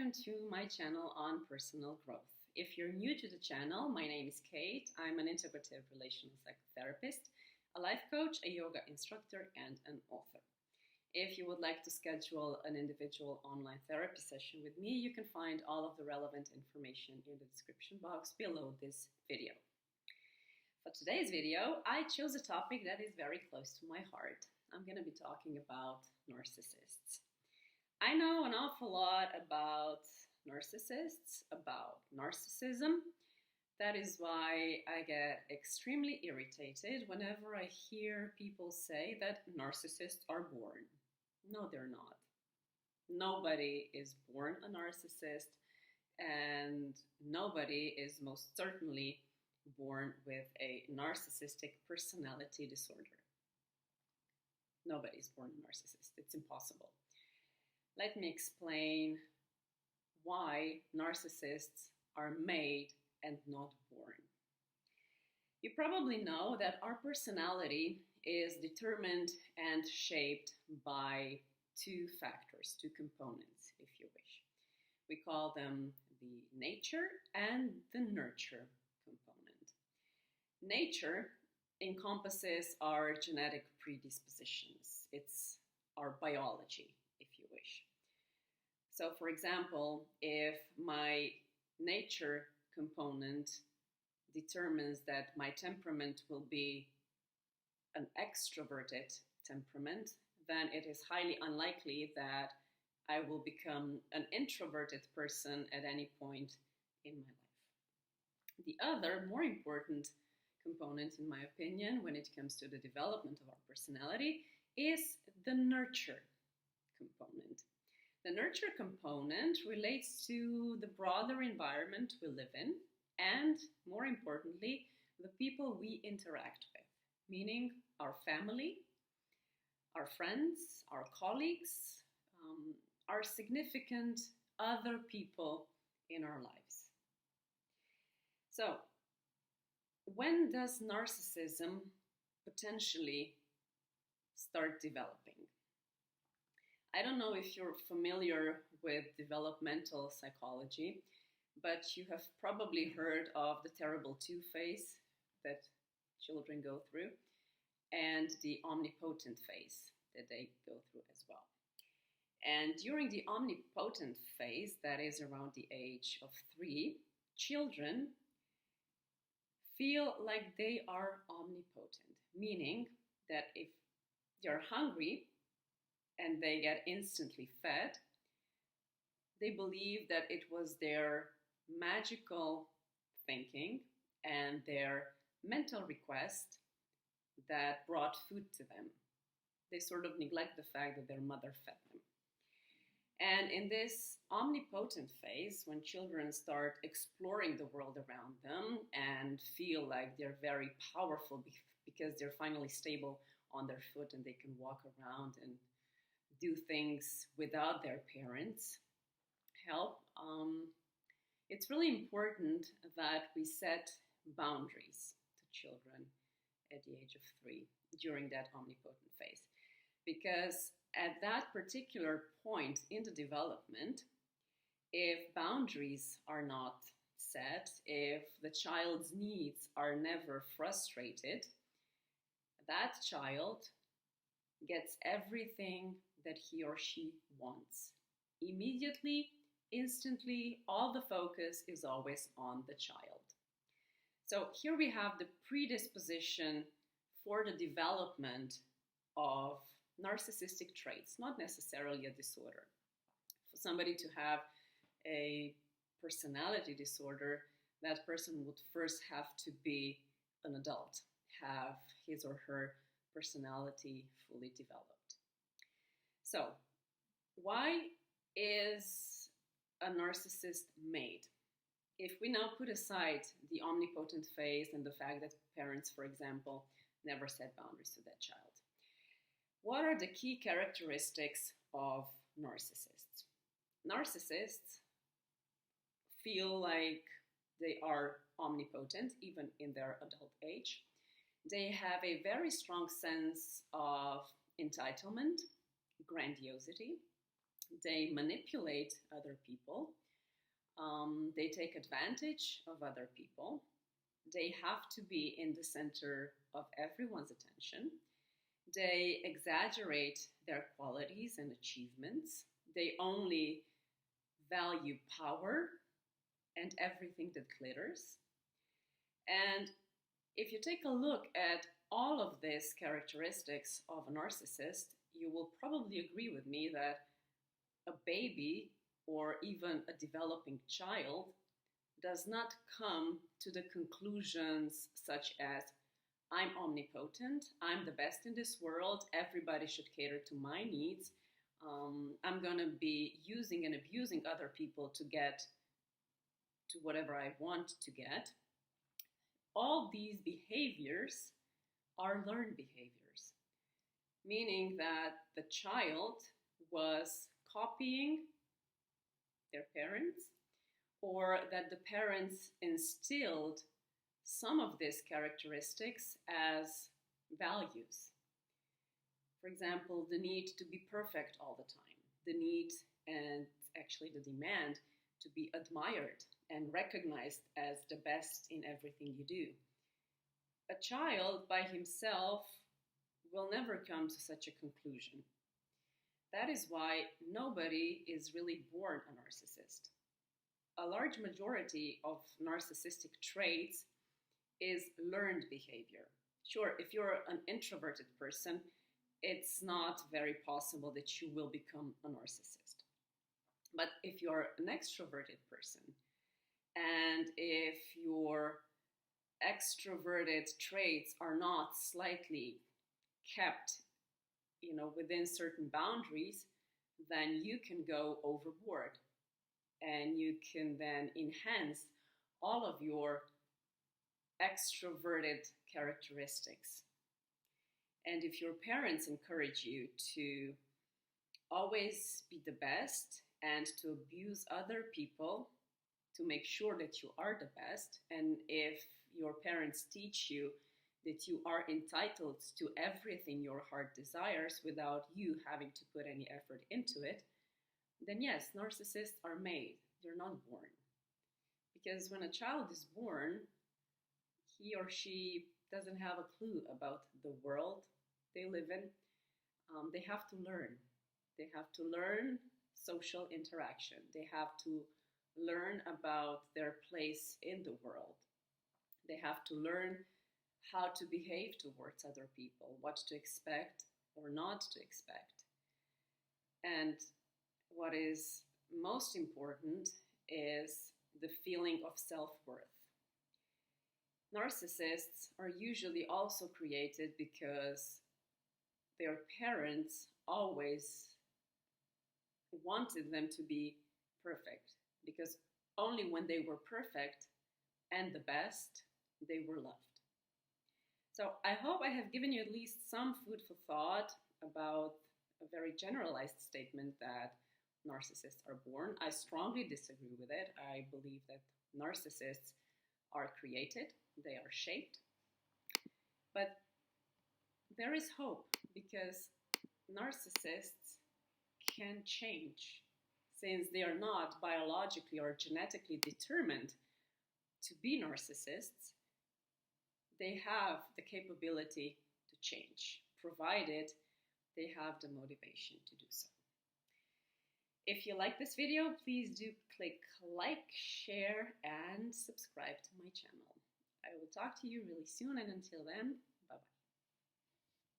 welcome to my channel on personal growth. If you're new to the channel, my name is Kate. I'm an integrative relational psychotherapist, a life coach, a yoga instructor, and an author. If you would like to schedule an individual online therapy session with me, you can find all of the relevant information in the description box below this video. For today's video, I chose a topic that is very close to my heart. I'm going to be talking about narcissists. I know an awful lot about narcissists, about narcissism. That is why I get extremely irritated whenever I hear people say that narcissists are born. No, they're not. Nobody is born a narcissist, and nobody is most certainly born with a narcissistic personality disorder. Nobody's born a narcissist. It's impossible. Let me explain why narcissists are made and not born. You probably know that our personality is determined and shaped by two factors, two components, if you wish. We call them the nature and the nurture component. Nature encompasses our genetic predispositions. It's our biology, if you wish. So, for example, if my nature component determines that my temperament will be an extroverted temperament, then it is highly unlikely that I will become an introverted person at any point in my life. The other, more important component, in my opinion, when it comes to the development of our personality, is the nurture component. The nurture component relates to the broader environment we live in and, more importantly, the people we interact with, meaning our family, our friends, our colleagues, our significant other people in our lives. So, when does narcissism potentially start developing? I don't know if you're familiar with developmental psychology, but you have probably heard of the terrible two phase that children go through and the omnipotent phase that they go through as well. And during the omnipotent phase, that is around the age of 3, children feel like they are omnipotent, meaning that if they're hungry and they get instantly fed, they believe that it was their magical thinking and their mental request that brought food to them. They sort of neglect the fact that their mother fed them. And in this omnipotent phase, when children start exploring the world around them and feel like they're very powerful because they're finally stable on their foot and they can walk around and do things without their parents' help, it's really important that we set boundaries to children at the age of 3 during that omnipotent phase. Because at that particular point in the development, if boundaries are not set, if the child's needs are never frustrated, that child gets everything that he or she wants. Immediately, instantly, all the focus is always on the child. So here we have the predisposition for the development of narcissistic traits, not necessarily a disorder. For somebody to have a personality disorder, that person would first have to be an adult, have his or her personality fully developed. So, why is a narcissist made? If we now put aside the omnipotent phase and the fact that parents, for example, never set boundaries to that child, what are the key characteristics of narcissists? Narcissists feel like they are omnipotent, even in their adult age. They have a very strong sense of entitlement, grandiosity. They manipulate other people. They take advantage of other people. They have to be in the center of everyone's attention. They exaggerate their qualities and achievements. They only value power and everything that glitters. And if you take a look at all of these characteristics of a narcissist, you will probably agree with me that a baby or even a developing child does not come to the conclusions such as, I'm omnipotent, I'm the best in this world, everybody should cater to my needs, I'm going to be using and abusing other people to get to whatever I want to get. All these behaviors are learned behaviors, meaning that the child was copying their parents, or that the parents instilled some of these characteristics as values. For example, the need to be perfect all the time, the need and actually the demand to be admired and recognized as the best in everything you do. A child by himself will never come to such a conclusion. That is why nobody is really born a narcissist. A large majority of narcissistic traits is learned behavior. Sure, if you're an introverted person, it's not very possible that you will become a narcissist. But if you're an extroverted person, and if your extroverted traits are not slightly kept, within certain boundaries, then you can go overboard and you can then enhance all of your extroverted characteristics. And if your parents encourage you to always be the best and to abuse other people to make sure that you are the best, and if your parents teach you that you are entitled to everything your heart desires without you having to put any effort into it, then yes, narcissists are made. They're not born. Because when a child is born, he or she doesn't have a clue about the world they live in. They have to learn. They have to learn social interaction. They have to learn about their place in the world. They have to learn how to behave towards other people, what to expect or not to expect. And what is most important is the feeling of self-worth. Narcissists are usually also created because their parents always wanted them to be perfect, because only when they were perfect and the best, they were loved. So I hope I have given you at least some food for thought about a very generalized statement that narcissists are born. I strongly disagree with it. I believe that narcissists are created, they are shaped. But there is hope, because narcissists can change. Since they are not biologically or genetically determined to be narcissists, they have the capability to change, provided they have the motivation to do so. If you like this video, please do click like, share, and subscribe to my channel. I will talk to you really soon, and until then, bye-bye.